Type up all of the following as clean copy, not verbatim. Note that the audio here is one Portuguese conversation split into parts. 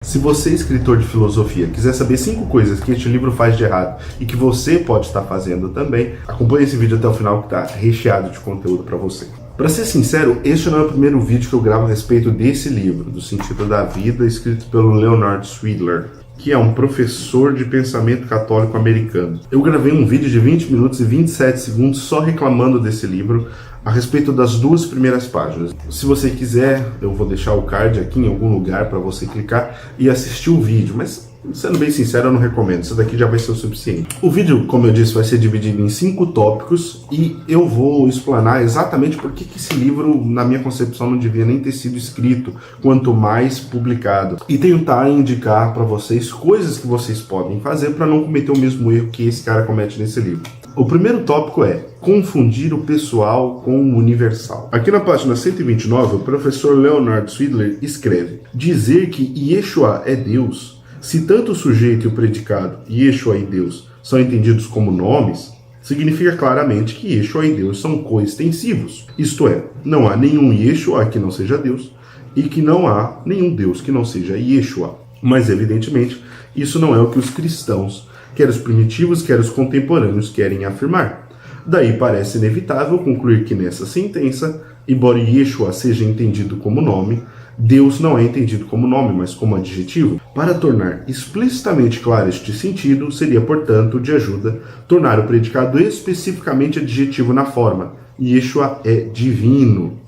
Se você, escritor de filosofia, quiser saber 5 coisas que este livro faz de errado e que você pode estar fazendo também, acompanhe esse vídeo até o final que está recheado de conteúdo para você. Para ser sincero, este não é o primeiro vídeo que eu gravo a respeito desse livro, do Sentido da Vida, escrito pelo Leonard Sweidler, que é um professor de pensamento católico americano. Eu gravei um vídeo de 20 minutos e 27 segundos só reclamando desse livro, a respeito das 2 primeiras páginas. Se você quiser, eu vou deixar o card aqui em algum lugar para você clicar e assistir o vídeo, mas sendo bem sincero, eu não recomendo, isso daqui já vai ser o suficiente. O vídeo, como eu disse, vai ser dividido em 5 tópicos e eu vou explanar exatamente por que esse livro, na minha concepção, não devia nem ter sido escrito, quanto mais publicado. E tentar indicar para vocês coisas que vocês podem fazer para não cometer o mesmo erro que esse cara comete nesse livro. O primeiro tópico é confundir o pessoal com o universal. Aqui na página 129, o professor Leonard Sweidler escreve: dizer que Yeshua é Deus, se tanto o sujeito e o predicado Yeshua e Deus são entendidos como nomes, significa claramente que Yeshua e Deus são coextensivos. Isto é, não há nenhum Yeshua que não seja Deus e que não há nenhum Deus que não seja Yeshua. Mas, evidentemente, isso não é o que os cristãos, quer os primitivos, quer os contemporâneos, querem afirmar. Daí parece inevitável concluir que nessa sentença, embora Yeshua seja entendido como nome, Deus não é entendido como nome, mas como adjetivo. Para tornar explicitamente claro este sentido, seria, portanto, de ajuda tornar o predicado especificamente adjetivo na forma: Yeshua é divino.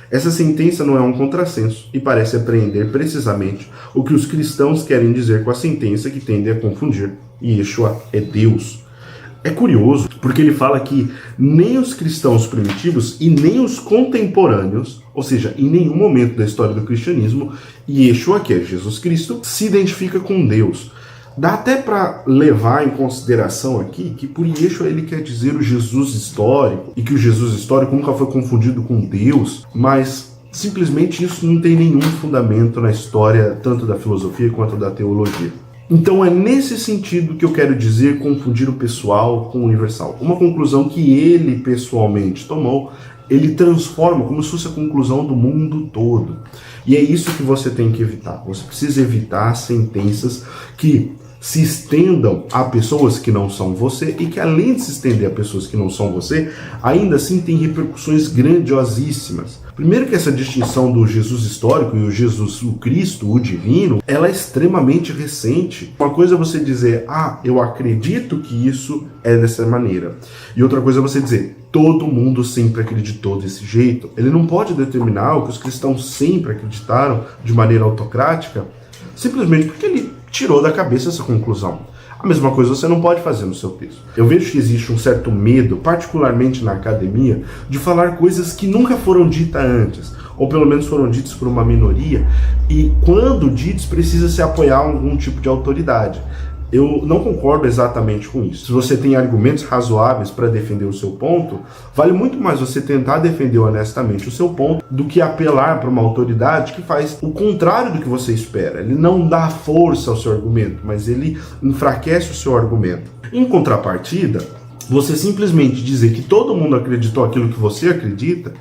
Essa sentença não é um contrassenso e parece apreender precisamente o que os cristãos querem dizer com a sentença que tende a confundir: Yeshua é Deus. É curioso, porque ele fala que nem os cristãos primitivos e nem os contemporâneos, ou seja, em nenhum momento da história do cristianismo, Yeshua, que é Jesus Cristo, se identifica com Deus. Dá até para levar em consideração aqui que por Yeshua ele quer dizer o Jesus histórico, e que o Jesus histórico nunca foi confundido com Deus, mas simplesmente isso não tem nenhum fundamento na história, tanto da filosofia quanto da teologia. Então é nesse sentido que eu quero dizer confundir o pessoal com o universal. Uma conclusão que ele pessoalmente tomou, ele transforma como se fosse a conclusão do mundo todo. E é isso que você tem que evitar. Você precisa evitar sentenças que se estendam a pessoas que não são você e que, além de se estender a pessoas que não são você, ainda assim tem repercussões grandiosíssimas. Primeiro que essa distinção do Jesus histórico e o Jesus, o Cristo, o divino, ela é extremamente recente. Uma coisa é você dizer: eu acredito que isso é dessa maneira. E outra coisa é você dizer: todo mundo sempre acreditou desse jeito. Ele não pode determinar o que os cristãos sempre acreditaram de maneira autocrática, simplesmente porque ele tirou da cabeça essa conclusão. A mesma coisa você não pode fazer no seu texto. Eu vejo que existe um certo medo, particularmente na academia, de falar coisas que nunca foram ditas antes, ou pelo menos foram ditas por uma minoria, e quando ditas precisa se apoiar algum tipo de autoridade. Eu não concordo exatamente com isso. Se você tem argumentos razoáveis para defender o seu ponto, vale muito mais você tentar defender honestamente o seu ponto do que apelar para uma autoridade que faz o contrário do que você espera. Ele não dá força ao seu argumento, mas ele enfraquece o seu argumento. Em contrapartida, você simplesmente dizer que todo mundo acreditou aquilo que você acredita,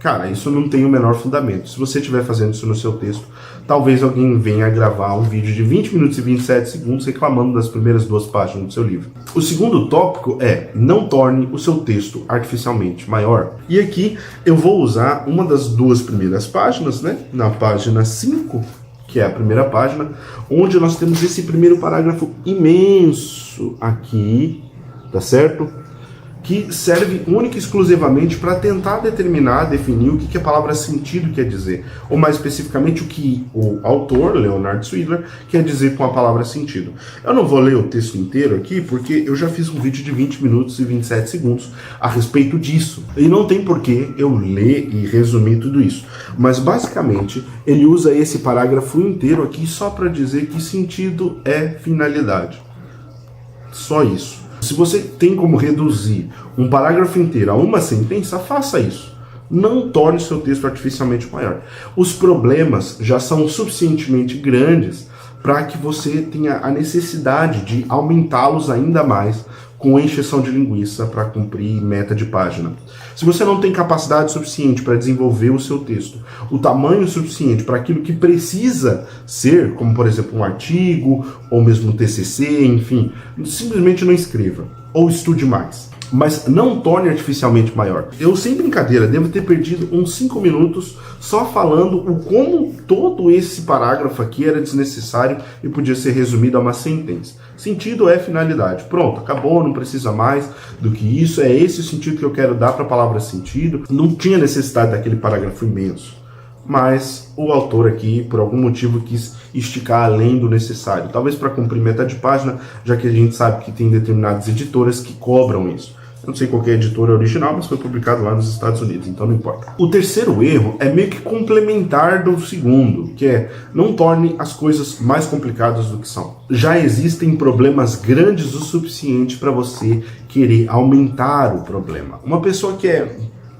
cara, isso não tem o menor fundamento. Se você estiver fazendo isso no seu texto, talvez alguém venha gravar um vídeo de 20 minutos e 27 segundos reclamando das primeiras 2 páginas do seu livro. O segundo tópico é: não torne o seu texto artificialmente maior. E aqui eu vou usar uma das 2 primeiras páginas, né? Na página 5, que é a primeira página, onde nós temos esse primeiro parágrafo imenso aqui, tá certo? Que serve única e exclusivamente para tentar definir o que a palavra sentido quer dizer, ou mais especificamente o que o autor, Leonard Sweidler, quer dizer com a palavra sentido. Eu não vou ler o texto inteiro aqui, porque eu já fiz um vídeo de 20 minutos e 27 segundos a respeito disso, e não tem porquê eu ler e resumir tudo isso, mas basicamente ele usa esse parágrafo inteiro aqui só para dizer que sentido é finalidade. Só isso. Se você tem como reduzir um parágrafo inteiro a uma sentença, faça isso. Não torne seu texto artificialmente maior. Os problemas já são suficientemente grandes para que você tenha a necessidade de aumentá-los ainda mais com encheção de linguiça para cumprir meta de página. Se você não tem capacidade suficiente para desenvolver o seu texto, o tamanho suficiente para aquilo que precisa ser, como por exemplo um artigo, ou mesmo um TCC, enfim, simplesmente não escreva, ou estude mais. Mas não torne artificialmente maior. Eu, sem brincadeira, devo ter perdido uns 5 minutos só falando o como todo esse parágrafo aqui era desnecessário e podia ser resumido a uma sentença. Sentido é finalidade. Pronto, acabou, não precisa mais do que isso. É esse o sentido que eu quero dar para a palavra sentido. Não tinha necessidade daquele parágrafo imenso. Mas o autor aqui, por algum motivo, quis esticar além do necessário. Talvez para cumprir meta de página, já que a gente sabe que tem determinadas editoras que cobram isso. Eu não sei qual é a editora original, mas foi publicado lá nos Estados Unidos, então não importa. O terceiro erro é meio que complementar do segundo, que é não torne as coisas mais complicadas do que são. Já existem problemas grandes o suficiente para você querer aumentar o problema. Uma pessoa que é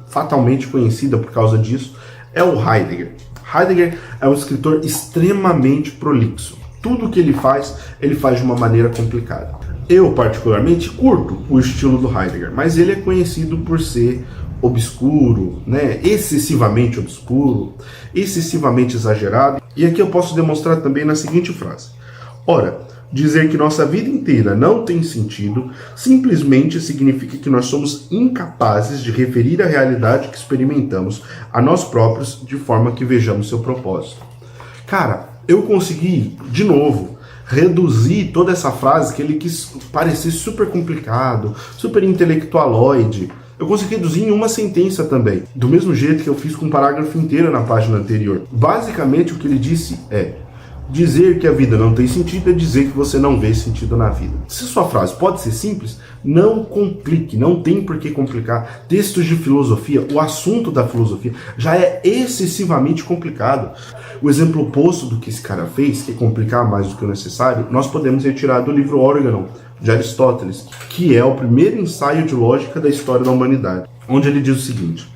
fatalmente conhecida por causa disso é o Heidegger. Heidegger é um escritor extremamente prolixo. Tudo que ele faz de uma maneira complicada. Eu, particularmente, curto o estilo do Heidegger, mas ele é conhecido por ser obscuro, né? Excessivamente obscuro, excessivamente exagerado. E aqui eu posso demonstrar também na seguinte frase. Ora, dizer que nossa vida inteira não tem sentido simplesmente significa que nós somos incapazes de referir a realidade que experimentamos a nós próprios de forma que vejamos seu propósito. Cara, eu consegui, de novo, reduzir toda essa frase que ele quis parecer super complicado, super intelectualoide. Eu consegui reduzir em uma sentença também, do mesmo jeito que eu fiz com um parágrafo inteiro na página anterior. Basicamente o que ele disse é: dizer que a vida não tem sentido é dizer que você não vê sentido na vida. Se sua frase pode ser simples, não complique, não tem por que complicar. Textos de filosofia, o assunto da filosofia já é excessivamente complicado. O exemplo oposto do que esse cara fez, que é complicar mais do que o necessário, nós podemos retirar do livro Organon, de Aristóteles, que é o primeiro ensaio de lógica da história da humanidade, onde ele diz o seguinte: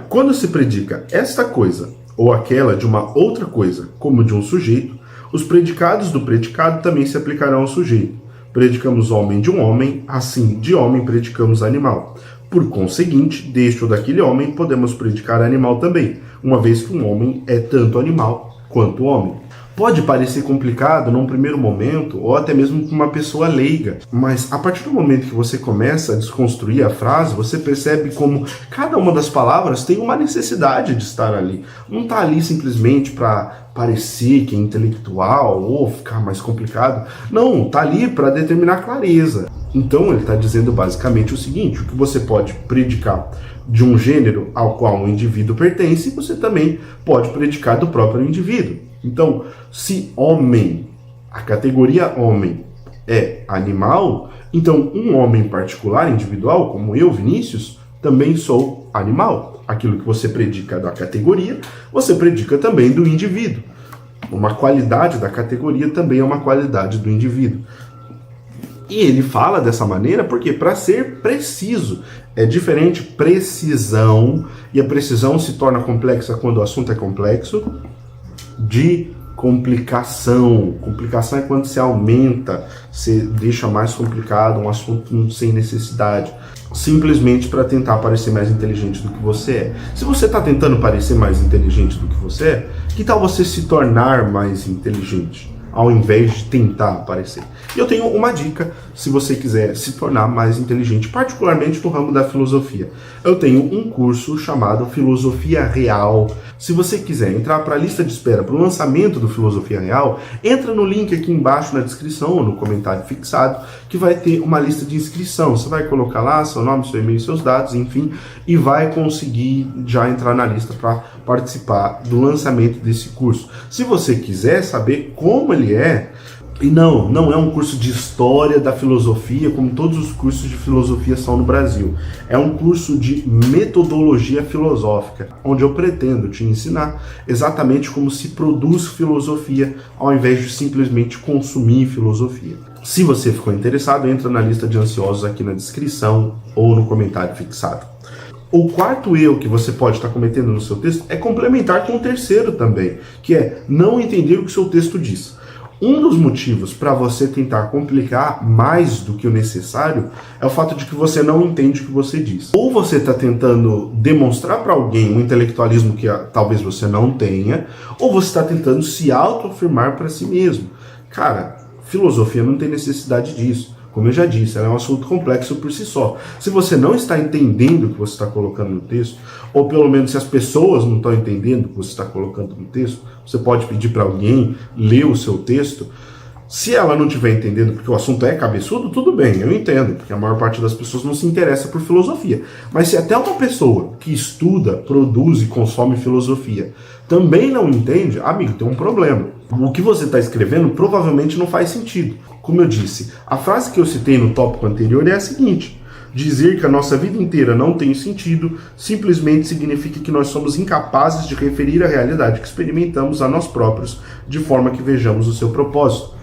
quando se predica esta coisa ou aquela de uma outra coisa, como de um sujeito, os predicados do predicado também se aplicarão ao sujeito. Predicamos homem de um homem, assim de homem predicamos animal. Por conseguinte, deste ou daquele homem podemos predicar animal também, uma vez que um homem é tanto animal quanto homem. Pode parecer complicado num primeiro momento, ou até mesmo para uma pessoa leiga, mas a partir do momento que você começa a desconstruir a frase, você percebe como cada uma das palavras tem uma necessidade de estar ali. Não está ali simplesmente para parecer que é intelectual ou ficar mais complicado. Não, está ali para determinar clareza. Então ele está dizendo basicamente o seguinte: o que você pode predicar de um gênero ao qual um indivíduo pertence, você também pode predicar do próprio indivíduo. Então, se homem, a categoria homem é animal, então um homem particular, individual, como eu, Vinícius, também sou animal. Aquilo que você predica da categoria, você predica também do indivíduo. Uma qualidade da categoria também é uma qualidade do indivíduo. E ele fala dessa maneira porque, para ser preciso, é diferente precisão, e a precisão se torna complexa quando o assunto é complexo, de complicação. Complicação é quando você aumenta, você deixa mais complicado um assunto sem necessidade, simplesmente para tentar parecer mais inteligente do que você é. Se você está tentando parecer mais inteligente do que você é, que tal você se tornar mais inteligente, ao invés de tentar parecer? E eu tenho uma dica, se você quiser se tornar mais inteligente, particularmente no ramo da filosofia. Eu tenho um curso chamado Filosofia Real. Se você quiser entrar para a lista de espera para o lançamento do Filosofia Real, entra no link aqui embaixo na descrição ou no comentário fixado, que vai ter uma lista de inscrição. Você vai colocar lá seu nome, seu e-mail, seus dados, enfim, e vai conseguir já entrar na lista para participar do lançamento desse curso. Se você quiser saber como ele é, e não é um curso de história da filosofia, como todos os cursos de filosofia são no Brasil. É um curso de metodologia filosófica, onde eu pretendo te ensinar exatamente como se produz filosofia, ao invés de simplesmente consumir filosofia. Se você ficou interessado, entra na lista de ansiosos aqui na descrição ou no comentário fixado. O quarto erro que você pode estar cometendo no seu texto é complementar com o terceiro também, que é não entender o que o seu texto diz. Um dos motivos para você tentar complicar mais do que o necessário é o fato de que você não entende o que você diz. Ou você está tentando demonstrar para alguém um intelectualismo que talvez você não tenha, ou você está tentando se autoafirmar para si mesmo. Cara, filosofia não tem necessidade disso. Como eu já disse, ela é um assunto complexo por si só. Se você não está entendendo o que você está colocando no texto, ou pelo menos se as pessoas não estão entendendo o que você está colocando no texto, você pode pedir para alguém ler o seu texto. Se ela não estiver entendendo, porque o assunto é cabeçudo, tudo bem, eu entendo, porque a maior parte das pessoas não se interessa por filosofia. Mas se até uma pessoa que estuda, produz e consome filosofia também não entende, amigo, tem um problema. O que você está escrevendo provavelmente não faz sentido. Como eu disse, a frase que eu citei no tópico anterior é a seguinte: dizer que a nossa vida inteira não tem sentido simplesmente significa que nós somos incapazes de referir a realidade que experimentamos a nós próprios de forma que vejamos o seu propósito.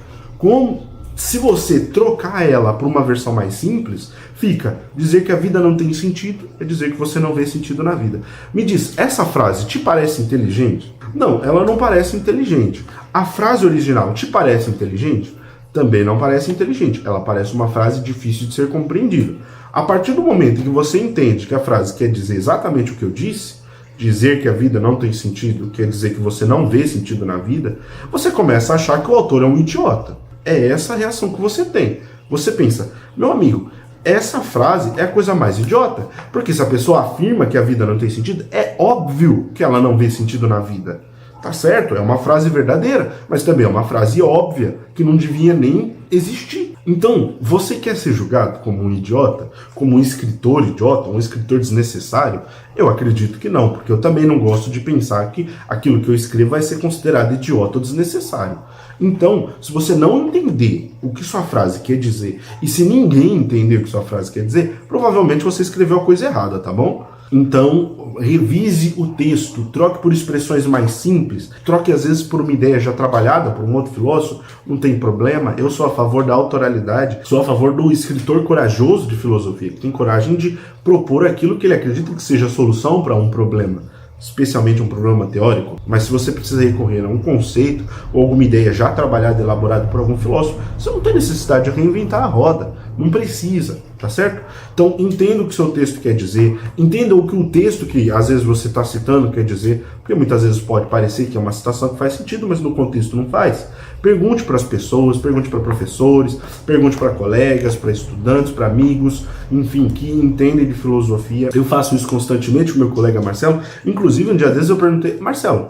Se você trocar ela por uma versão mais simples, fica: dizer que a vida não tem sentido é dizer que você não vê sentido na vida. Me diz, essa frase te parece inteligente? Não, ela não parece inteligente. A frase original te parece inteligente? Também não parece inteligente. Ela parece uma frase difícil de ser compreendida. A partir do momento em que você entende que a frase quer dizer exatamente o que eu disse, dizer que a vida não tem sentido quer dizer que você não vê sentido na vida, você começa a achar que o autor é um idiota. É essa a reação que você tem. Você pensa: meu amigo, essa frase é a coisa mais idiota, porque se a pessoa afirma que a vida não tem sentido, é óbvio que ela não vê sentido na vida. Tá certo? É uma frase verdadeira, mas também é uma frase óbvia, que não devia nem existir. Então, você quer ser julgado como um idiota? Como um escritor idiota? Um escritor desnecessário? Eu acredito que não, porque eu também não gosto de pensar que aquilo que eu escrevo vai ser considerado idiota ou desnecessário. Então, se você não entender o que sua frase quer dizer, e se ninguém entender o que sua frase quer dizer, provavelmente você escreveu a coisa errada, tá bom? Então, revise o texto, troque por expressões mais simples, troque às vezes por uma ideia já trabalhada por um outro filósofo, não tem problema. Eu sou a favor da autoralidade, sou a favor do escritor corajoso de filosofia, que tem coragem de propor aquilo que ele acredita que seja a solução para um problema, especialmente um problema teórico. Mas se você precisa recorrer a um conceito ou alguma ideia já trabalhada, elaborada por algum filósofo, você não tem necessidade de reinventar a roda, não precisa, tá certo? Então entenda o que o seu texto quer dizer, entenda o que o texto que às vezes você está citando quer dizer, porque muitas vezes pode parecer que é uma citação que faz sentido, mas no contexto não faz. Pergunte para as pessoas, pergunte para professores, pergunte para colegas, para estudantes, para amigos, enfim, que entendem de filosofia. Eu faço isso constantemente com meu colega Marcelo. Inclusive, um dia desses eu perguntei: Marcelo,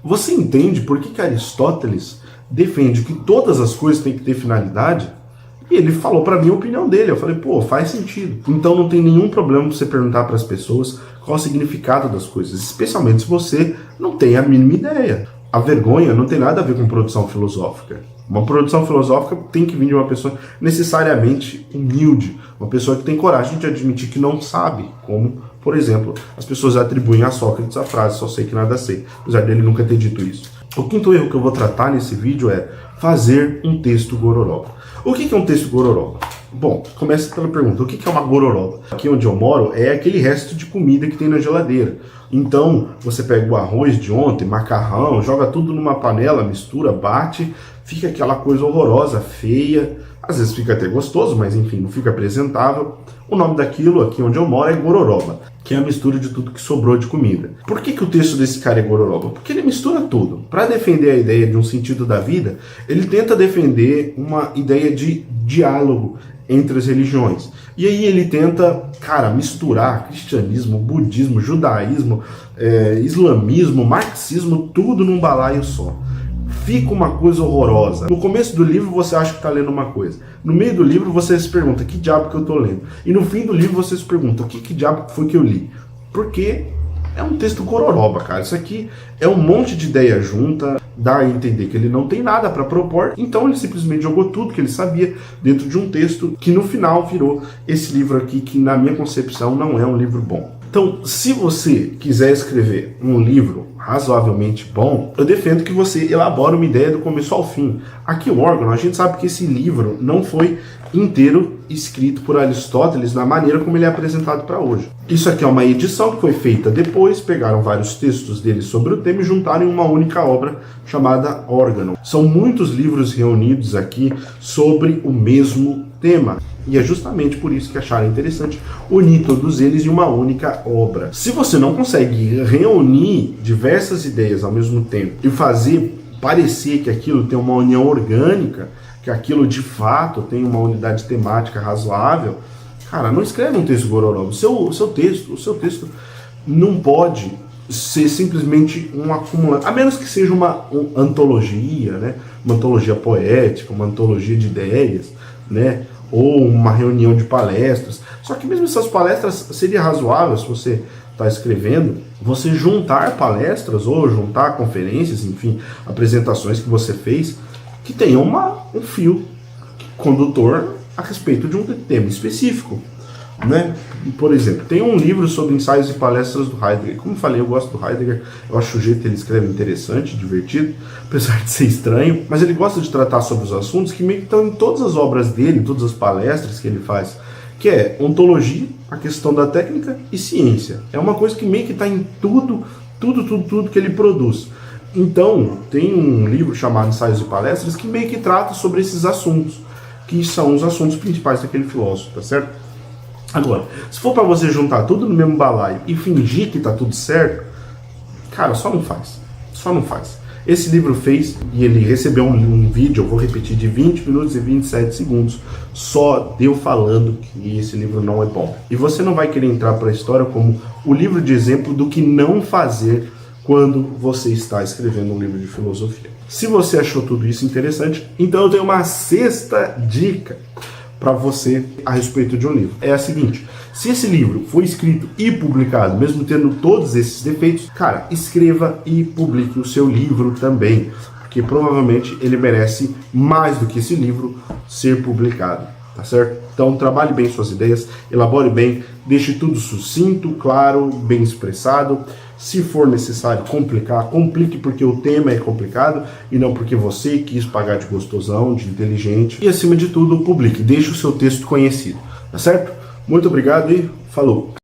você entende por que Aristóteles defende que todas as coisas têm que ter finalidade? E ele falou para mim a opinião dele. Eu falei: pô, faz sentido. Então não tem nenhum problema você perguntar para as pessoas qual o significado das coisas, especialmente se você não tem a mínima ideia. A vergonha não tem nada a ver com produção filosófica. Uma produção filosófica tem que vir de uma pessoa necessariamente humilde, uma pessoa que tem coragem de admitir que não sabe, como, por exemplo, as pessoas atribuem a Sócrates a frase "só sei que nada sei", apesar dele nunca ter dito isso. O quinto erro que eu vou tratar nesse vídeo é fazer um texto gororoba. O que é um texto gororoba? Bom, começa pela pergunta: o que é uma gororoba? Aqui onde eu moro é aquele resto de comida que tem na geladeira. Então, você pega o arroz de ontem, macarrão, joga tudo numa panela, mistura, bate, fica aquela coisa horrorosa, feia. Às vezes fica até gostoso, mas enfim, não fica apresentável. O nome daquilo, aqui onde eu moro, é gororoba, que é a mistura de tudo que sobrou de comida. Por que o texto desse cara é gororoba? Porque ele mistura tudo. Para defender a ideia de um sentido da vida, ele tenta defender uma ideia de diálogo entre as religiões. E aí ele tenta, misturar cristianismo, budismo, judaísmo, islamismo, marxismo, tudo num balaio só. Fica uma coisa horrorosa. No começo do livro você acha que está lendo uma coisa. No meio do livro você se pergunta: que diabo que eu estou lendo? E no fim do livro você se pergunta: que diabo foi que eu li? Porque é um texto gororoba, cara. Isso aqui é um monte de ideia junta, dá a entender que ele não tem nada para propor, então ele simplesmente jogou tudo que ele sabia dentro de um texto que no final virou esse livro aqui, que na minha concepção não é um livro bom. Então, se você quiser escrever um livro razoavelmente bom, eu defendo que você elabore uma ideia do começo ao fim. Aqui o órgão, a gente sabe que esse livro não foi inteiro escrito por Aristóteles na maneira como ele é apresentado para hoje. Isso aqui é uma edição que foi feita depois, pegaram vários textos dele sobre o tema e juntaram em uma única obra chamada Órgão. São muitos livros reunidos aqui sobre o mesmo tema. E é justamente por isso que acharam interessante unir todos eles em uma única obra. Se você não consegue reunir diversas ideias ao mesmo tempo e fazer parecer que aquilo tem uma união orgânica, que aquilo de fato tem uma unidade temática razoável, cara, não escreve um texto gororó. O seu texto não pode ser simplesmente um acumulado, a menos que seja uma antologia, né? Uma antologia poética, uma antologia de ideias, né? Ou uma reunião de palestras. Só que mesmo essas palestras seria razoável, se você está escrevendo, você juntar palestras ou juntar conferências, enfim, apresentações que você fez, que tenham um fio condutor a respeito de um tema específico, né? Por exemplo, tem um livro sobre ensaios e palestras do Heidegger. Como eu falei, eu gosto do Heidegger, eu acho o jeito que ele escreve interessante, divertido, apesar de ser estranho, mas ele gosta de tratar sobre os assuntos que meio que estão em todas as obras dele, em todas as palestras que ele faz, que é ontologia, a questão da técnica e ciência. É uma coisa que meio que está em tudo que ele produz. Então, tem um livro chamado Ensaios e Palestras que meio que trata sobre esses assuntos, que são os assuntos principais daquele filósofo, tá certo? Agora, se for para você juntar tudo no mesmo balaio e fingir que tá tudo certo, cara, só não faz. Só não faz. Esse livro fez, e ele recebeu um vídeo, eu vou repetir, de 20 minutos e 27 segundos, só deu falando que esse livro não é bom. E você não vai querer entrar para a história como o livro de exemplo do que não fazer quando você está escrevendo um livro de filosofia. Se você achou tudo isso interessante, então eu tenho uma sexta dica para você a respeito de um livro. É a seguinte: se esse livro foi escrito e publicado, mesmo tendo todos esses defeitos, cara, escreva e publique o seu livro também, porque provavelmente ele merece mais do que esse livro ser publicado, tá certo? Então trabalhe bem suas ideias, elabore bem, deixe tudo sucinto, claro, bem expressado. Se for necessário complicar, complique porque o tema é complicado e não porque você quis pagar de gostosão, de inteligente. E acima de tudo, publique, deixe o seu texto conhecido, tá certo? Muito obrigado e falou!